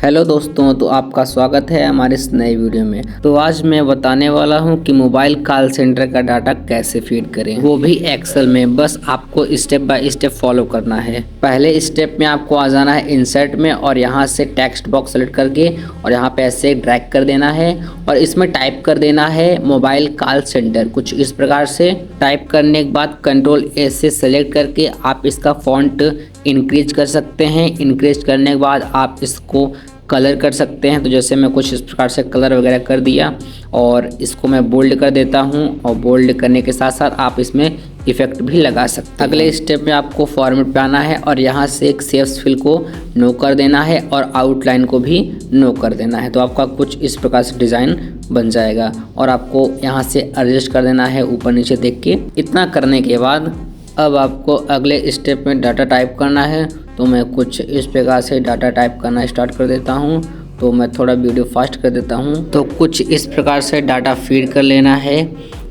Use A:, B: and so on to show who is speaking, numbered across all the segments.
A: Hello दोस्तों, तो आपका स्वागत है हमारे इस नए वीडियो में। तो आज मैं बताने वाला हूं कि मोबाइल कॉल सेंटर का डाटा कैसे फीड करें, वो भी एक्सेल में। बस आपको स्टेप बाय स्टेप फॉलो करना है। पहले स्टेप में आपको आ जाना है इंसर्ट में और यहां से टेक्स्ट बॉक्स सेलेक्ट करके और यहां पे ऐसे ड्रैग कर देना है और इसमें टाइप कर देना है मोबाइल कॉल सेंटर। कुछ इस प्रकार से टाइप करने के बाद Ctrl+A से सेलेक्ट करके आप इसका फॉन्ट इंक्रीज कर सकते हैं। इंक्रीज करने के बाद आप इसको कलर कर सकते हैं। तो जैसे मैं कुछ इस प्रकार से कलर वगैरह कर दिया और इसको मैं बोल्ड कर देता हूं और बोल्ड करने के साथ साथ आप इसमें इफेक्ट भी लगा सकते हैं। अगले स्टेप में आपको फॉर्मेट पे आना है और यहाँ से एक सेव्स फिल को नो कर देना है और आउटलाइन को भी नो कर देना है। तो आपका कुछ इस प्रकार से डिज़ाइन बन जाएगा और आपको यहाँ से एडजस्ट कर देना है ऊपर नीचे देख के। इतना करने के बाद अब आपको अगले स्टेप में डाटा टाइप करना है। तो मैं कुछ इस प्रकार से डाटा टाइप करना स्टार्ट कर देता हूं। तो मैं थोड़ा वीडियो फास्ट कर देता हूं। तो कुछ इस प्रकार से डाटा फीड कर लेना है।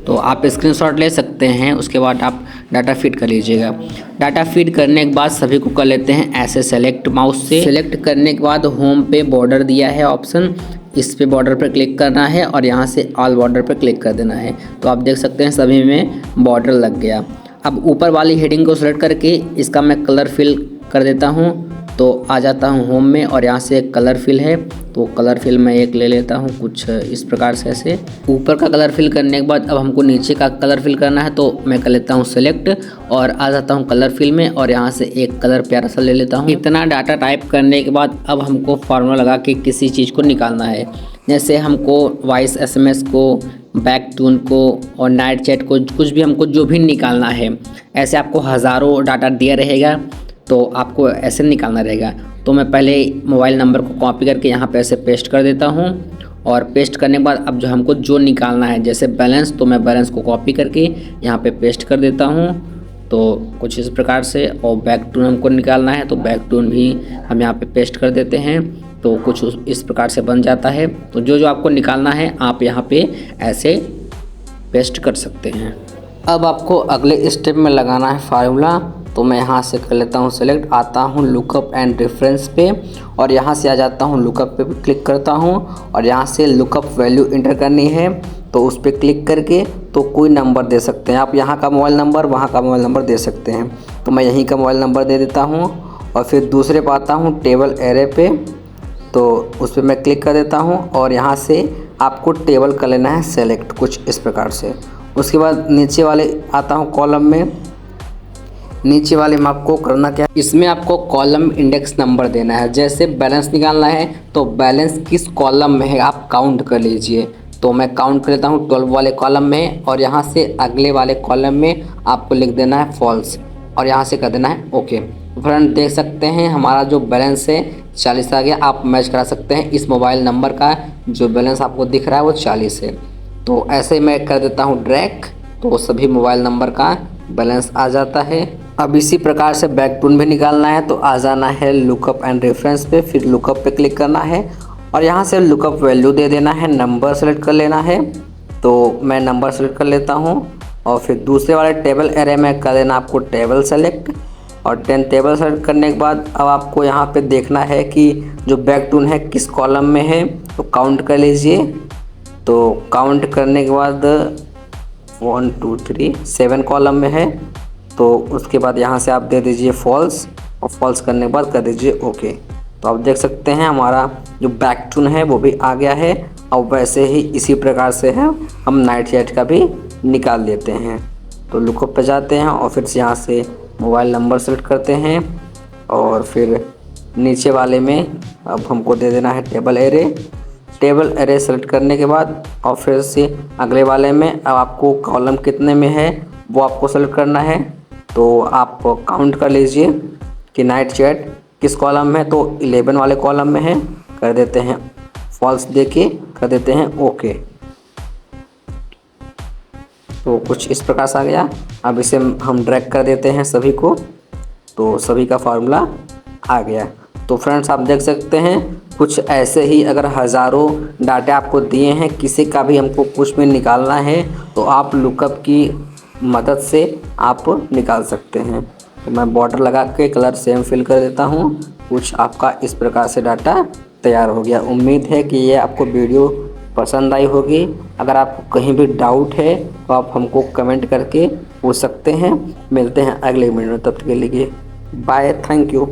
A: तो आप स्क्रीनशॉट ले सकते हैं, उसके बाद आप डाटा फीड कर लीजिएगा। डाटा फीड करने के बाद सभी को कर लेते हैं ऐसे सेलेक्ट। माउस से सेलेक्ट करने के बाद होम पे बॉर्डर दिया है ऑप्शन, इस पे बॉर्डर पर क्लिक करना है और यहाँ से ऑल बॉर्डर पर क्लिक कर देना है। तो आप देख सकते हैं सभी में बॉर्डर लग गया। अब ऊपर वाली हेडिंग को सेलेक्ट करके इसका मैं कलर फिल कर देता हूं। तो आ जाता हूं होम में और यहाँ से एक कलर फिल है, तो कलर फिल मैं एक ले लेता हूं कुछ इस प्रकार से। ऐसे ऊपर का कलर फिल करने के बाद अब हमको नीचे का कलर फिल करना है। तो मैं कर लेता हूं सेलेक्ट और आ जाता हूं कलर फिल में और यहाँ से एक कलर प्यारा सा ले लेता हूँ। इतना डाटा टाइप करने के बाद अब हमको फार्मूला लगा के किसी चीज़ को निकालना है। जैसे हमको वॉइस SMS को, बैक टून को और नाइट चैट को, कुछ भी हमको जो भी निकालना है। ऐसे आपको हज़ारों डाटा दिया रहेगा तो आपको ऐसे निकालना रहेगा। तो मैं पहले मोबाइल नंबर को कॉपी करके यहाँ पे ऐसे पेस्ट कर देता हूँ और पेस्ट करने के बाद अब हमको जो निकालना है जैसे बैलेंस, तो मैं बैलेंस को कॉपी करके यहाँ पे पेस्ट कर देता हूँ। तो कुछ इस प्रकार से। और बैक टून हमको निकालना है तो बैक टून भी हम यहाँ पे पेस्ट कर देते हैं। तो कुछ इस प्रकार से बन जाता है। तो जो आपको निकालना है आप यहाँ पे ऐसे पेस्ट कर सकते हैं। अब आपको अगले स्टेप में लगाना है फार्मूला। तो मैं यहाँ से कर लेता हूँ सेलेक्ट, आता हूँ लुकअप एंड रेफरेंस पे और यहाँ से आ जाता हूँ लुकअप पे क्लिक करता हूँ और यहाँ से लुकअप वैल्यू इंटर करनी है। तो उस पर क्लिक करके तो कोई नंबर दे सकते हैं आप, यहाँ का मोबाइल नंबर, वहाँ का मोबाइल नंबर दे सकते हैं। तो मैं यहीं का मोबाइल नंबर दे देता हूँ और फिर दूसरे पर आता हूँ टेबल एरे पे। तो उस पर मैं क्लिक कर देता हूँ और यहाँ से आपको टेबल कर लेना है सेलेक्ट कुछ इस प्रकार से। उसके बाद नीचे वाले आता हूँ कॉलम में। नीचे वाले में आपको करना क्या, इसमें आपको कॉलम इंडेक्स नंबर देना है। जैसे बैलेंस निकालना है तो बैलेंस किस कॉलम में है आप काउंट कर लीजिए। तो मैं काउंट कर लेता हूँ 12 वाले कॉलम में और यहाँ से अगले वाले कॉलम में आपको लिख देना है फॉल्स और यहाँ से कर देना है ओके। फ्रेंड देख सकते हैं हमारा जो बैलेंस है 40 आ गया। आप मैच करा सकते हैं, इस मोबाइल नंबर का जो बैलेंस आपको दिख रहा है वो 40 है। तो ऐसे मैं कर देता हूँ ड्रैग, तो सभी मोबाइल नंबर का बैलेंस आ जाता है। अब इसी प्रकार से बैक टून भी निकालना है। तो आ जाना है लुकअप एंड रेफरेंस पे, फिर लुकअप पे क्लिक करना है और यहाँ से लुकअप वैल्यू दे देना है, नंबर सेलेक्ट कर लेना है। तो मैं नंबर सेलेक्ट कर लेता हूँ और फिर दूसरे वाले टेबल एरे में कर देना आपको टेबल सेलेक्ट और 10 टेबल सेलेक्ट करने के बाद अब आपको यहाँ पे देखना है कि जो बैक टून है किस कॉलम में है। तो काउंट कर लीजिए। तो काउंट करने के बाद 1 2 3 7 कॉलम में है। तो उसके बाद यहाँ से आप दे दीजिए फॉल्स और फॉल्स करने के बाद कर दीजिए ओके। तो आप देख सकते हैं हमारा जो बैक टून है वो भी आ गया है। अब वैसे ही इसी प्रकार से है हम नाइट चैट का भी निकाल लेते हैं। तो लुकअप पे जाते हैं और फिर यहाँ से मोबाइल नंबर सेलेक्ट करते हैं और फिर नीचे वाले में अब हमको दे देना है table array. Table array select करने के बाद और फिर से अगले वाले में अब आपको कॉलम कितने में है वो आपको सेलेक्ट करना है। तो आप काउंट कर लीजिए कि नाइट चैट किस कॉलम में है। तो 11 वाले कॉलम में है, कर देते हैं फॉल्स देके कर देते हैं ओके। तो कुछ इस प्रकार से आ गया। अब इसे हम ड्रैग कर देते हैं सभी को। तो सभी का फार्मूला आ गया। तो फ्रेंड्स आप देख सकते हैं कुछ ऐसे ही अगर हज़ारों डाटा आपको दिए हैं, किसी का भी हमको कुछ भी निकालना है तो आप लुकअप की मदद से आप निकाल सकते हैं। तो मैं बॉर्डर लगा के कलर सेम फिल कर देता हूँ। कुछ आपका इस प्रकार से डाटा तैयार हो गया। उम्मीद है कि ये आपको वीडियो पसंद आई होगी। अगर आपको कहीं भी डाउट है तो आप हमको कमेंट करके पूछ सकते हैं। मिलते हैं अगले वीडियो में, तब तक के लिए बाय, थैंक यू।